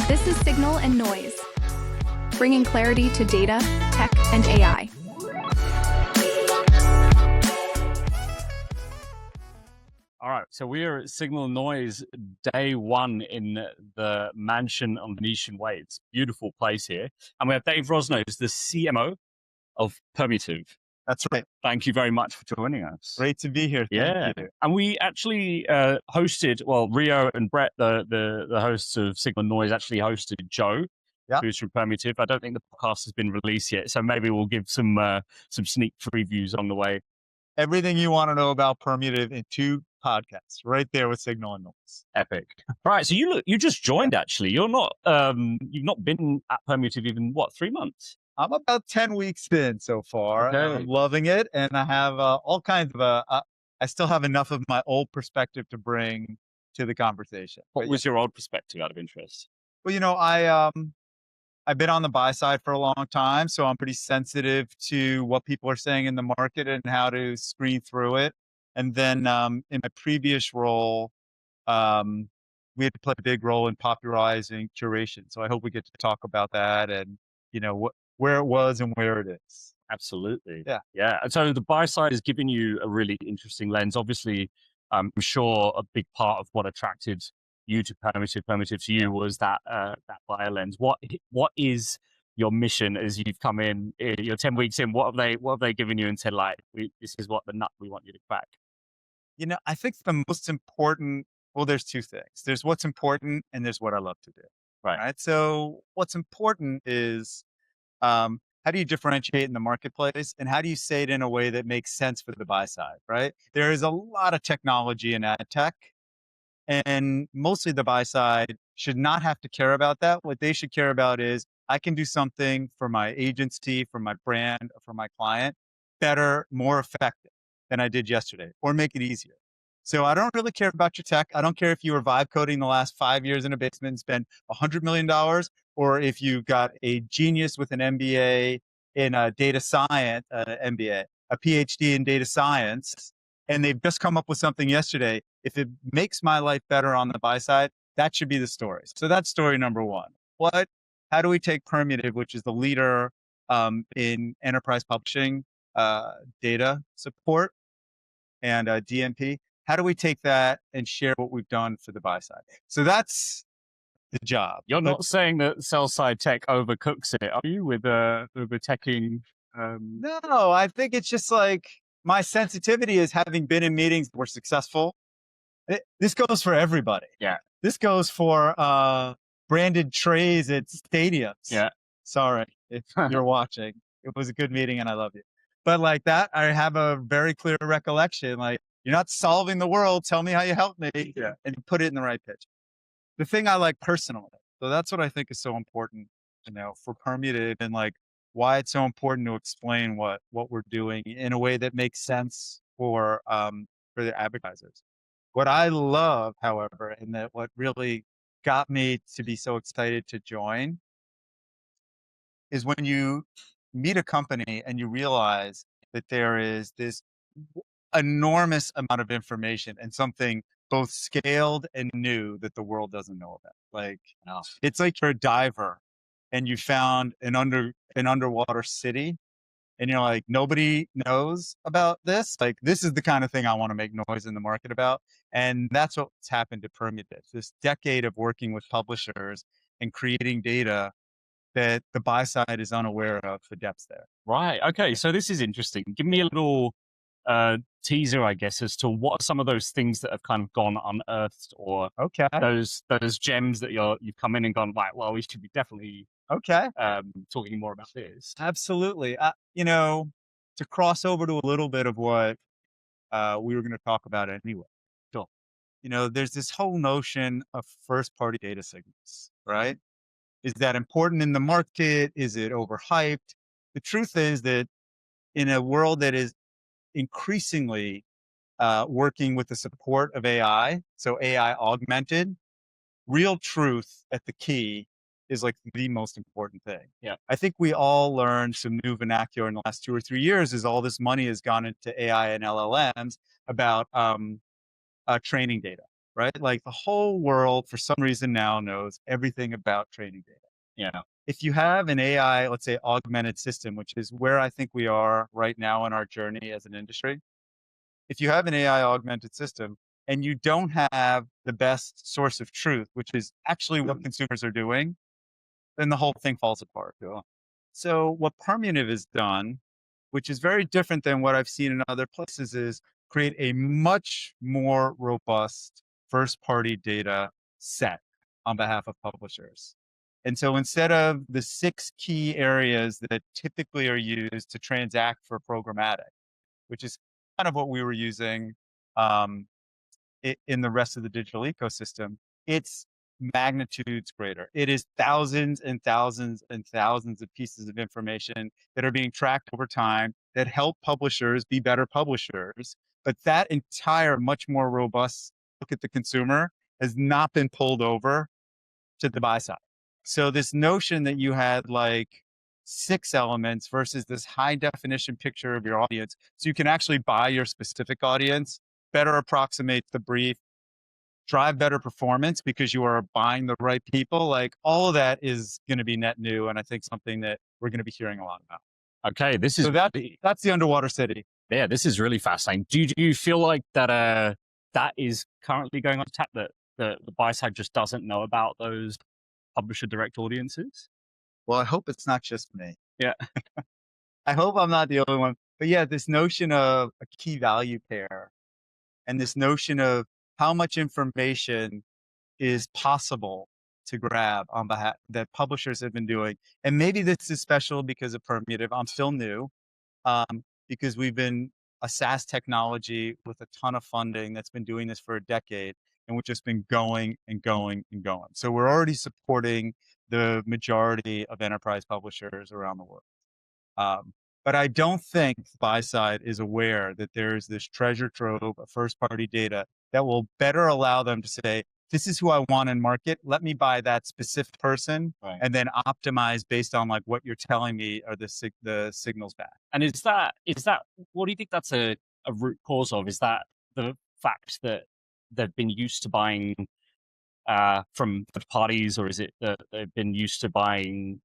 This is Signal and Noise, bringing clarity to data, tech, and AI. All right, so we are at Signal and Noise day one in the mansion on Venetian Way. It's a beautiful place here. And we have Dave Rosner, who's the CMO of Permutive. That's right. Thank you very much for joining us. Great to be here. Thank you. And we actually hosted, Rio and Brett, the hosts of Signal and Noise, actually hosted Joe, who's from Permutive. I don't think the podcast has been released yet, so maybe we'll give some sneak previews on the way. Everything you want to know about Permutive in 2 podcasts, right there with Signal and Noise. Epic. Right. So you just joined actually. You're not you've not been at Permutive even 3 months? I'm about 10 weeks in so far. Okay. I'm loving it, and I have all kinds of I still have enough of my old perspective to bring to the conversation. What was your old perspective, out of interest? Well, I've been on the buy side for a long time, so I'm pretty sensitive to what people are saying in the market and how to screen through it. And then in my previous role, we had to play a big role in popularizing curation. So I hope we get to talk about that and, where it was and where it is. Absolutely. Yeah. Yeah. And so the buy side has given you a really interesting lens. Obviously, I'm sure a big part of what attracted you to Permutive to you was that buyer lens. What is your mission as you've come in? You're 10 weeks in. What have they given you and said, this is what the nut we want you to crack? I think the most important. Well, there's 2 things. There's what's important, and there's what I love to do. Right. So what's important is how do you differentiate in the marketplace, and how do you say it in a way that makes sense for the buy side? Right. There is a lot of technology in adtech. And mostly the buy side should not have to care about that. What they should care about is I can do something for my agency, for my brand, or for my client better, more effective than I did yesterday, or make it easier. So I don't really care about your tech. I don't care if you were vibe coding the last 5 years in a basement and spend $100 million, or if you got a genius with an MBA in data science, MBA, a PhD in data science, and they've just come up with something yesterday. If it makes my life better on the buy side, that should be the story. So that's story number 1. How do we take Permutive, which is the leader in enterprise publishing, data support, and DMP? How do we take that and share what we've done for the buy side? So that's the job. You're not saying that sell side tech overcooks it, are you? With teching? No, I think it's just like my sensitivity is having been in meetings that were successful. This goes for everybody. Yeah. This goes for branded trays at stadiums. Yeah. Sorry if you're watching. It was a good meeting and I love you. But like that, I have a very clear recollection. Like, you're not solving the world. Tell me how you help me. Yeah. And put it in the right pitch. The thing I like personally. So that's what I think is so important, for Permutive, and why it's so important to explain what we're doing in a way that makes sense for the advertisers. What I love, however, and that what really got me to be so excited to join is when you meet a company and you realize that there is this enormous amount of information and something both scaled and new that the world doesn't know about. It's like you're a diver and you found an underwater city, and you're like, nobody knows about this. This is the kind of thing I want to make noise in the market about. And that's what's happened to Permutive. This decade of working with publishers and creating data that the buy side is unaware of the depths there. Right. Okay. So this is interesting. Give me a little teaser, I guess, as to what are some of those things that have kind of gone unearthed, or those gems that you've come in and gone, right, well, we should be definitely talking more about this. Absolutely. To cross over to a little bit of what we were going to talk about anyway. Sure. There's this whole notion of first party data signals, right? Is that important in the market? Is it overhyped? The truth is that in a world that is increasingly working with the support of AI, so AI augmented, real truth at the key is the most important thing. Yeah. I think we all learned some new vernacular in the last 2 or 3 years as all this money has gone into AI and LLMs about training data. right? Like the whole world, for some reason now, knows everything about training data. Yeah. If you have an AI, let's say augmented system, which is where I think we are right now in our journey as an industry, if you have an AI augmented system and you don't have the best source of truth, which is actually what consumers are doing, then the whole thing falls apart. Sure. So what Permutive has done, which is very different than what I've seen in other places, is create a much more robust first party data set on behalf of publishers. And so instead of the 6 key areas that typically are used to transact for programmatic, which is kind of what we were using um, in the rest of the digital ecosystem, it's magnitudes greater. It is thousands and thousands and thousands of pieces of information that are being tracked over time that help publishers be better publishers. But that entire, much more robust look at the consumer has not been pulled over to the buy side. So this notion that you had like 6 elements versus this high definition picture of your audience, so you can actually buy your specific audience, better approximate the brief, drive better performance because you are buying the right people. Like all of that is going to be net new, and I think something that we're going to be hearing a lot about. Okay, this is So that's the underwater city. Yeah, this is really fascinating. Do you feel like that that is currently going on tap, that the buy side just doesn't know about those publisher direct audiences? Well, I hope it's not just me. Yeah. I hope I'm not the only one. But yeah, this notion of a key value pair and this notion of how much information is possible to grab on behalf that publishers have been doing. And maybe this is special because of Permutive. I'm still new because we've been a SaaS technology with a ton of funding that's been doing this for a decade. And we've just been going and going and going. So we're already supporting the majority of enterprise publishers around the world. But I don't think the buy side is aware that there's this treasure trove of first party data that will better allow them to say, this is who I want in market. Let me buy that specific person, Right. and then optimize based on like what you're telling me are the signals back. And is that what do you think that's a root cause of? Is that the fact that they've been used to buying from third parties, or is it that they've been used to buying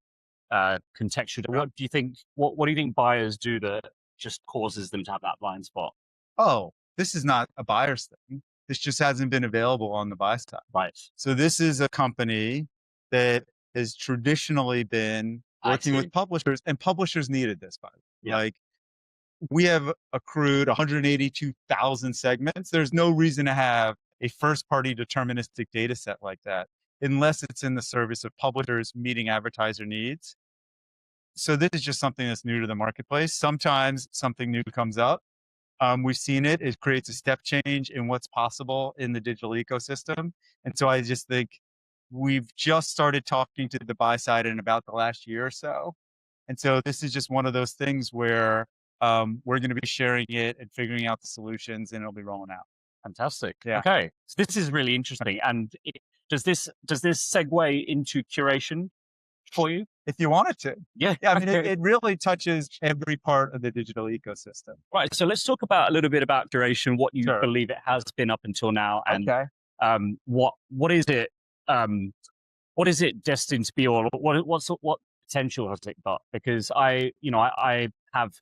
contextual? What do you think? What do you think buyers do that just causes them to have that blind spot? Oh, this is not a buyer's thing. This just hasn't been available on the buy side. Right. So this is a company that has traditionally been working with publishers, and publishers needed this, by the way. Yeah. Like we have accrued 182,000 segments. There's no reason to have a first party deterministic data set like that unless it's in the service of publishers meeting advertiser needs. So this is just something that's new to the marketplace. Sometimes something new comes up. We've seen it. It creates a step change in what's possible in the digital ecosystem. And so I just think we've just started talking to the buy side in about the last year or so. And so this is just one of those things where we're going to be sharing it and figuring out the solutions, and it'll be rolling out. Fantastic. Yeah. Okay. So this is really interesting. And does this segue into curation for you? If you want it to. Yeah. Yeah, I mean, it really touches every part of the digital ecosystem. Right. So let's talk about a little bit about curation, what you Sure. believe it has been up until now, and Okay. what is it? What is it destined to be, or what potential has it got? Because I have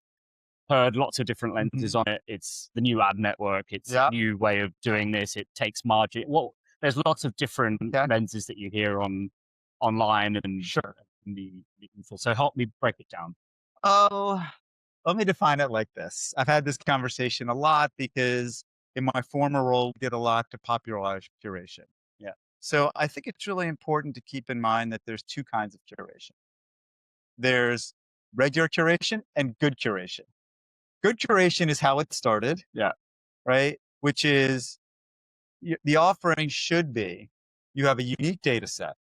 heard lots of different lenses on it. It's the new ad network. It's a new way of doing this. It takes margin. Well, there's lots of different lenses that you hear online and the info. So help me break it down. Oh, let me define it like this. I've had this conversation a lot because in my former role, we did a lot to popularize curation. Yeah. So I think it's really important to keep in mind that there's 2 kinds of curation. There's regular curation and good curation. Good curation is how it started. Yeah. Right. Which is the offering should be, you have a unique data set.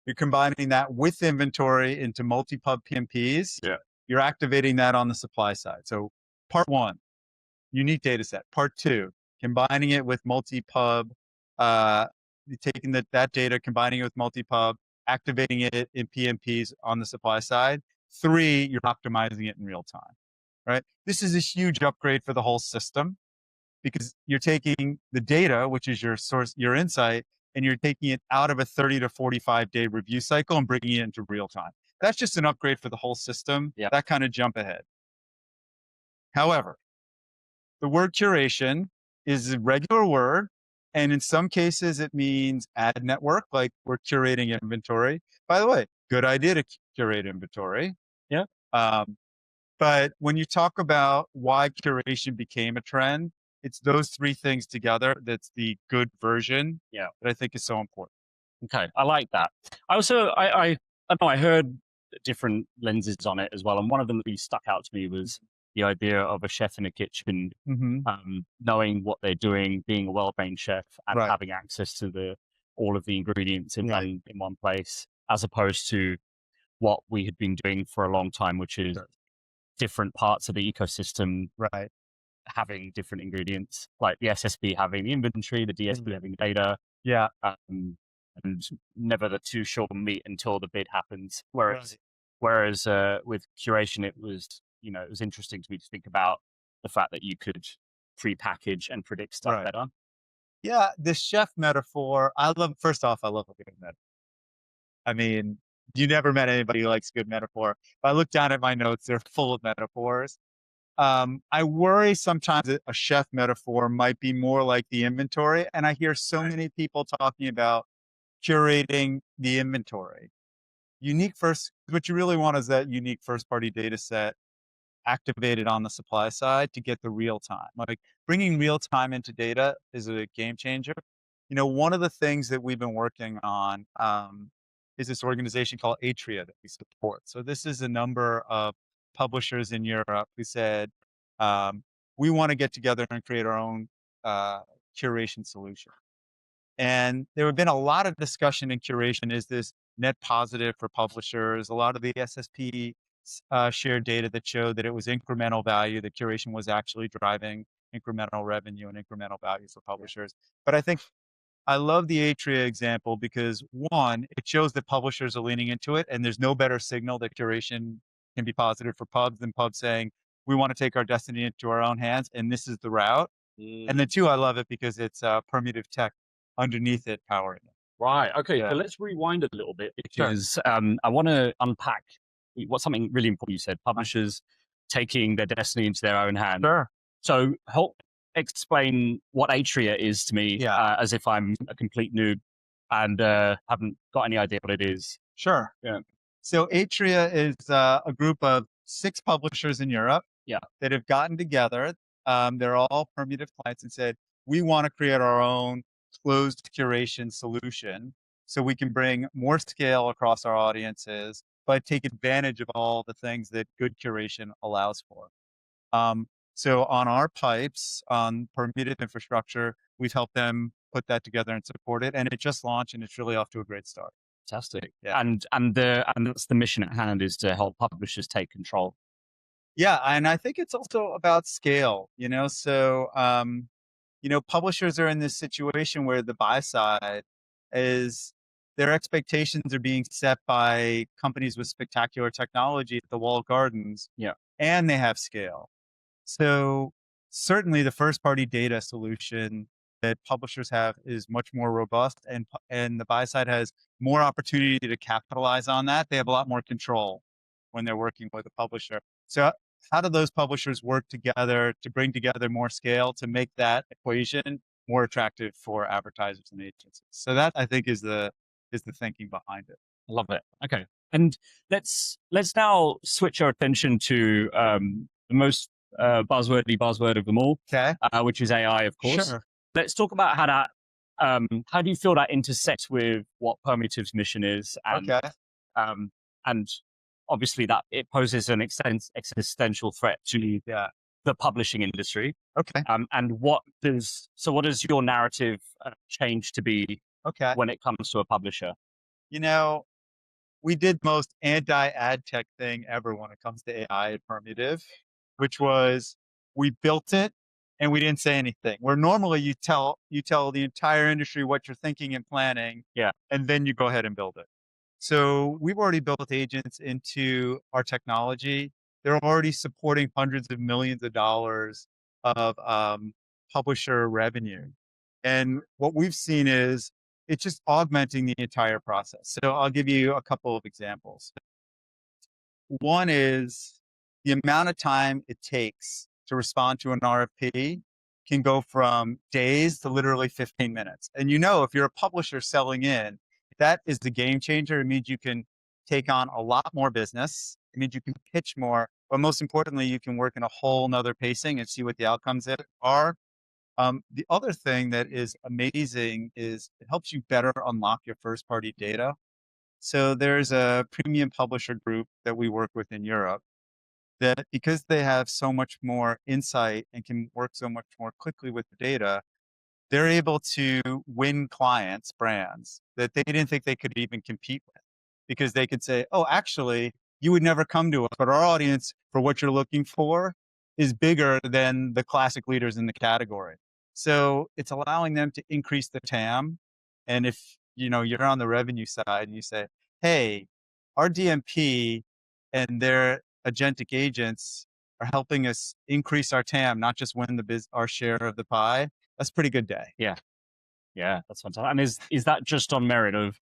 You're combining that with inventory into multi-pub PMPs. Yeah. You're activating that on the supply side. So part 1, unique data set. Part 2, combining it with multi-pub, taking that data, combining it with multi-pub, activating it in PMPs on the supply side. 3, you're optimizing it in real time, right? This is a huge upgrade for the whole system. because you're taking the data, which is your source, your insight, and you're taking it out of a 30 to 45-day review cycle and bringing it into real time. That's just an upgrade for the whole system. Yeah. That kind of jump ahead. However, the word curation is a regular word. And in some cases, it means ad network, like we're curating inventory. By the way, good idea to curate inventory. Yeah. But when you talk about why curation became a trend, it's those three things together that's the good version that I think is so important. Okay, I like that. I also, I don't know, I heard different lenses on it as well. And one of them that really stuck out to me was the idea of a chef in a kitchen, knowing what they're doing, being a well-trained chef, and having access to all of the ingredients in one place, as opposed to what we had been doing for a long time, which is different parts of the ecosystem having different ingredients, like the SSP having the inventory, the DSP having the data. Yeah. And never the two sure meet until the bid happens. Whereas with curation, it was interesting to me to think about the fact that you could pre-package and predict stuff better. Yeah, this chef metaphor, first off, I love a good metaphor. I mean, you never met anybody who likes good metaphor. If I look down at my notes, they're full of metaphors. I worry sometimes that a chef metaphor might be more like the inventory. And I hear so many people talking about curating the inventory. What you really want is that unique first party data set activated on the supply side to get the real time. Like bringing real time into data is a game changer. One of the things that we've been working on is this organization called Atria that we support. So this is a number of publishers in Europe who said, we want to get together and create our own curation solution. And there have been a lot of discussion in curation. Is this net positive for publishers? A lot of the SSP shared data that showed that it was incremental value, that curation was actually driving incremental revenue and incremental values for publishers. But I think I love the Atria example because one, it shows that publishers are leaning into it, and there's no better signal that curation can be positive for pubs than pubs saying, we want to take our destiny into our own hands, and this is the route. And then two, I love it because it's Permutive tech underneath it powering it. Right. Okay. So let's rewind it a little bit because I want to unpack what's something really important you said. Publishers taking their destiny into their own hands. Sure. So help explain what Atria is to me, as if I'm a complete noob and haven't got any idea what it is. Sure. Yeah. So Atria is a group of 6 publishers in Europe that have gotten together. They're all Permutive clients and said, we want to create our own closed curation solution so we can bring more scale across our audiences, but take advantage of all the things that good curation allows for. So on our pipes, on Permutive infrastructure, we've helped them put that together and support it. And it just launched and it's really off to a great start. Fantastic. Yeah. And that's the mission at hand, is to help publishers take control. Yeah. And I think it's also about scale, so, publishers are in this situation where the buy side is, their expectations are being set by companies with spectacular technology at the walled gardens. Yeah. And they have scale. So certainly the first party data solution that publishers have is much more robust, and the buy side has more opportunity to capitalize on that. They have a lot more control when they're working with a publisher. So how do those publishers work together to bring together more scale to make that equation more attractive for advertisers and agencies? So that, I think, is the thinking behind it. I love it. Okay. And let's now switch our attention to the most buzzword of them all, which is AI, of course. Sure. Let's talk about how that, how do you feel that intersects with what Permutive's mission is? And, and obviously that it poses an existential threat to the publishing industry. Okay. And what does your narrative change to be when it comes to a publisher? We did the most anti-adtech thing ever when it comes to AI at Permutive, which was we built it and we didn't say anything. Where normally you tell the entire industry what you're thinking and planning, and then you go ahead and build it. So we've already built agents into our technology. They're already supporting hundreds of millions of dollars of publisher revenue. And what we've seen is it's just augmenting the entire process. So I'll give you a couple of examples. One is the amount of time it takes to respond to an RFP can go from days to literally 15 minutes. And if you're a publisher selling in, that is the game changer. It means you can take on a lot more business. It means you can pitch more, but most importantly, you can work in a whole nother pacing and see what the outcomes are. The other thing that is amazing is it helps you better unlock your first party data. So there's a premium publisher group that we work with in Europe that, because they have so much more insight and can work so much more quickly with the data, they're able to win clients, brands that they didn't think they could even compete with, because they could say, oh, actually, you would never come to us, but our audience for what you're looking for is bigger than the classic leaders in the category. So it's allowing them to increase the TAM. And if you're on the revenue side and you say, hey, our DMP and their agentic agents are helping us increase our TAM, not just win our share of the pie, that's a pretty good day. Yeah. Yeah, that's fantastic. And is that just on merit of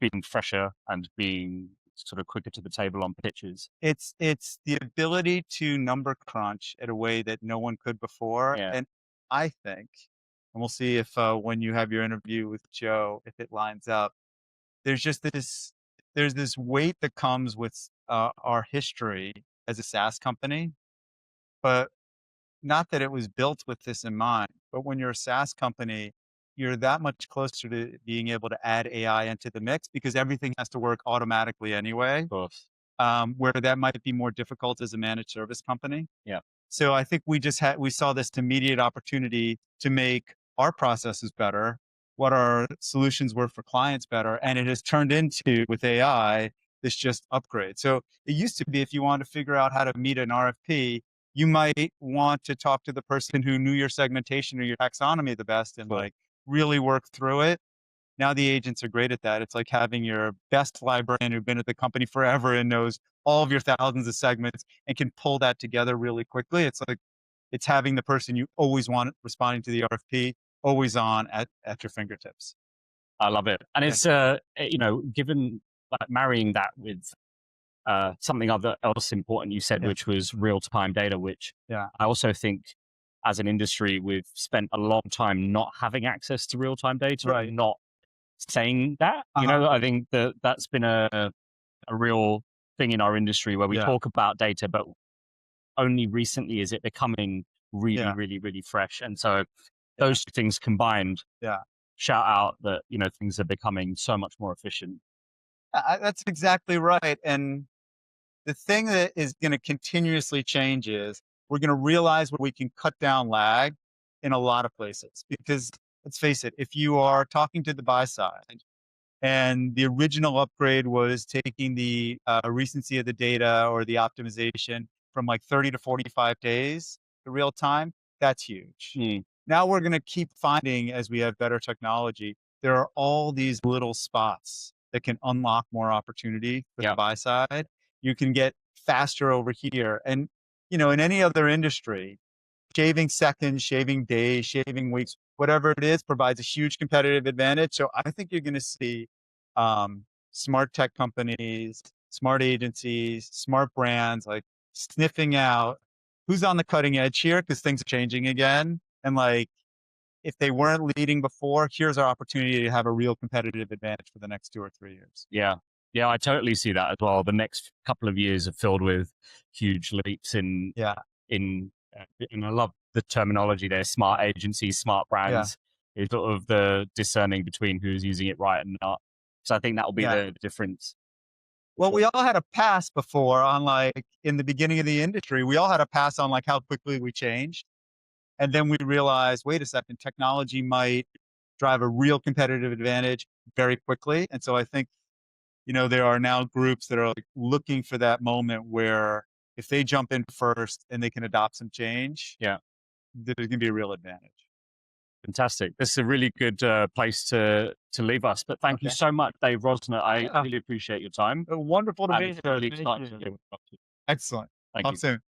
being fresher and being sort of quicker to the table on pitches? It's the ability to number crunch in a way that no one could before. Yeah. And I think, and we'll see if when you have your interview with Joe, if it lines up, there's this weight that comes with our history as a SaaS company, but not that it was built with this in mind. But when you're a SaaS company, you're that much closer to being able to add AI into the mix, because everything has to work automatically anyway. Of course. Where that might be more difficult as a managed service company. Yeah. So I think we saw this immediate opportunity to make our processes better, what our solutions were for clients better, and it has turned into, with AI, this just upgrade. So it used to be, if you want to figure out how to meet an RFP, you might want to talk to the person who knew your segmentation or your taxonomy the best and really work through it. Now the agents are great at that. It's like having your best librarian who's been at the company forever and knows all of your thousands of segments and can pull that together really quickly. It's like it's having the person you always want responding to the RFP always on at your fingertips. I love it. And it's, given marrying that with something else important you said, which was real-time data, which I also think as an industry, we've spent a long time not having access to real-time data, and not saying that. I think that's been a real thing in our industry where we talk about data, but only recently is it becoming really, really, really fresh. And so those two things combined, shout out that, things are becoming so much more efficient. That's exactly right. And the thing that is going to continuously change is we're going to realize where we can cut down lag in a lot of places. Because let's face it, if you are talking to the buy side and the original upgrade was taking the recency of the data or the optimization from like 30 to 45 days to real time, that's huge. Now we're going to keep finding, as we have better technology, there are all these little spots that can unlock more opportunity for the buy side. You can get faster over here. And, in any other industry, shaving seconds, shaving days, shaving weeks, whatever it is, provides a huge competitive advantage. So I think you're going to see smart tech companies, smart agencies, smart brands, like sniffing out who's on the cutting edge here, because things are changing again. And if they weren't leading before, here's our opportunity to have a real competitive advantage for the next 2 or 3 years. Yeah, I totally see that as well. The next couple of years are filled with huge leaps in and I love the terminology there, smart agencies, smart brands. Is sort of the discerning between who's using it right and not. So I think that will be the difference. Well, we all had a pass before on in the beginning of the industry, we all had a pass on how quickly we changed. And then we realized, wait a second, technology might drive a real competitive advantage very quickly. And so I think, there are now groups that are looking for that moment where if they jump in first and they can adopt some change, there's going to be a real advantage. Fantastic. This is a really good place to leave us. But thank you so much, Dave Rosner. I really appreciate your time. Wonderful to be here. Really excited. Excellent. Thank Talk you. soon.